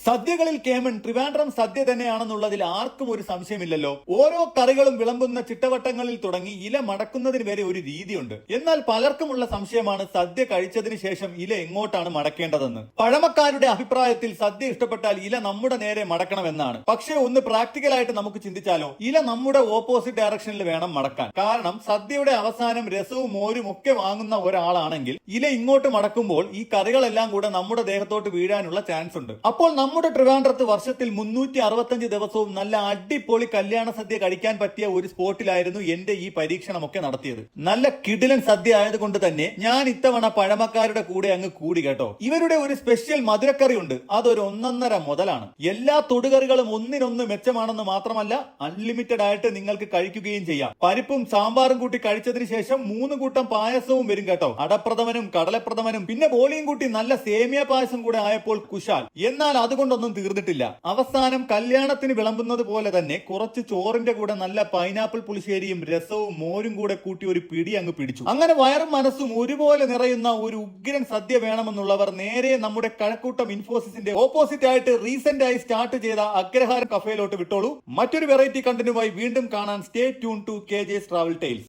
സദ്യകളിൽ കേമൻ ട്രിവാൻഡ്രം സദ്യ തന്നെയാണെന്നുള്ളതിൽ ആർക്കും ഒരു സംശയമില്ലല്ലോ. ഓരോ കറികളും വിളമ്പുന്ന ചിട്ടവട്ടങ്ങളിൽ തുടങ്ങി ഇല മടക്കുന്നതിന് വരെ ഒരു രീതിയുണ്ട്. എന്നാൽ പലർക്കുമുള്ള സംശയമാണ് സദ്യ കഴിച്ചതിന് ശേഷം ഇല എങ്ങോട്ടാണ് മടക്കേണ്ടതെന്ന്. പഴമക്കാരുടെ അഭിപ്രായത്തിൽ സദ്യ ഇഷ്ടപ്പെട്ടാൽ ഇല നമ്മുടെ നേരെ മടക്കണമെന്നാണ്. പക്ഷേ ഒന്ന് പ്രാക്ടിക്കലായിട്ട് നമുക്ക് ചിന്തിച്ചാലോ, ഇല നമ്മുടെ ഓപ്പോസിറ്റ് ഡയറക്ഷനിൽ വേണം മടക്കാൻ. കാരണം സദ്യയുടെ അവസാനം രസവും മോരും ഒക്കെ വാങ്ങുന്ന ഒരാളാണെങ്കിൽ ഇല ഇങ്ങോട്ട് മടക്കുമ്പോൾ ഈ കറികളെല്ലാം കൂടെ നമ്മുടെ ദേഹത്തോട്ട് വീഴാനുള്ള ചാൻസ് ഉണ്ട്. അപ്പോൾ നമ്മുടെ ട്രിവാൻഡ്രത്ത് വർഷത്തിൽ 365 ദിവസവും നല്ല അടിപൊളി കല്യാണ സദ്യ കഴിക്കാൻ പറ്റിയ ഒരു സ്പോട്ടിലായിരുന്നു എന്റെ ഈ പരീക്ഷണമൊക്കെ നടത്തിയത്. നല്ല കിടിലൻ സദ്യ ആയതുകൊണ്ട് തന്നെ ഞാൻ ഇത്തവണ പഴമക്കാരുടെ കൂടെ അങ്ങ് കൂടി കേട്ടോ. ഇവരുടെ ഒരു സ്പെഷ്യൽ മധുരക്കറി ഉണ്ട്, അതൊരു ഒന്നൊന്നര മുതലാണ്. എല്ലാ തൊടുകറികളും ഒന്നിനൊന്ന് മെച്ചമാണെന്ന് മാത്രമല്ല അൺലിമിറ്റഡ് ആയിട്ട് നിങ്ങൾക്ക് കഴിക്കുകയും ചെയ്യാം. പരിപ്പും സാമ്പാറും കൂട്ടി കഴിച്ചതിന് ശേഷം 3 കൂട്ടം പായസവും വരും കേട്ടോ. അടപ്രഥമനും കടലപ്രഥമനും പിന്നെ ബോളിയും കൂട്ടി നല്ല സേമിയ പായസം കൂടെ ആയപ്പോൾ കുശാൽ. എന്നാൽ അതുകൊണ്ടൊന്നും തീർന്നിട്ടില്ല. അവസാനം കല്യാണത്തിന് വിളമ്പുന്നത് പോലെ തന്നെ കുറച്ച് ചോറിന്റെ കൂടെ നല്ല പൈനാപ്പിൾ പുളിശ്ശേരിയും രസവും മോരും കൂടെ കൂട്ടി ഒരു പിടി അങ്ങ് പിടിച്ചു. അങ്ങനെ വയറും മനസ്സും ഒരുപോലെ നിറയുന്ന ഒരു ഉഗ്രൻ സദ്യ വേണമെന്നുള്ളവർ നേരെ നമ്മുടെ കഴക്കൂട്ടം ഇൻഫോസിസിന്റെ ഓപ്പോസിറ്റ് ആയിട്ട് റീസെന്റ് ആയി സ്റ്റാർട്ട് ചെയ്ത അഗ്രഹാരം കഫേയിലോട്ട് വിട്ടോളൂ. മറ്റൊരു വെറൈറ്റി കണ്ടന്റുമായി വീണ്ടും കാണാൻ stay tune to KJ's travel tales.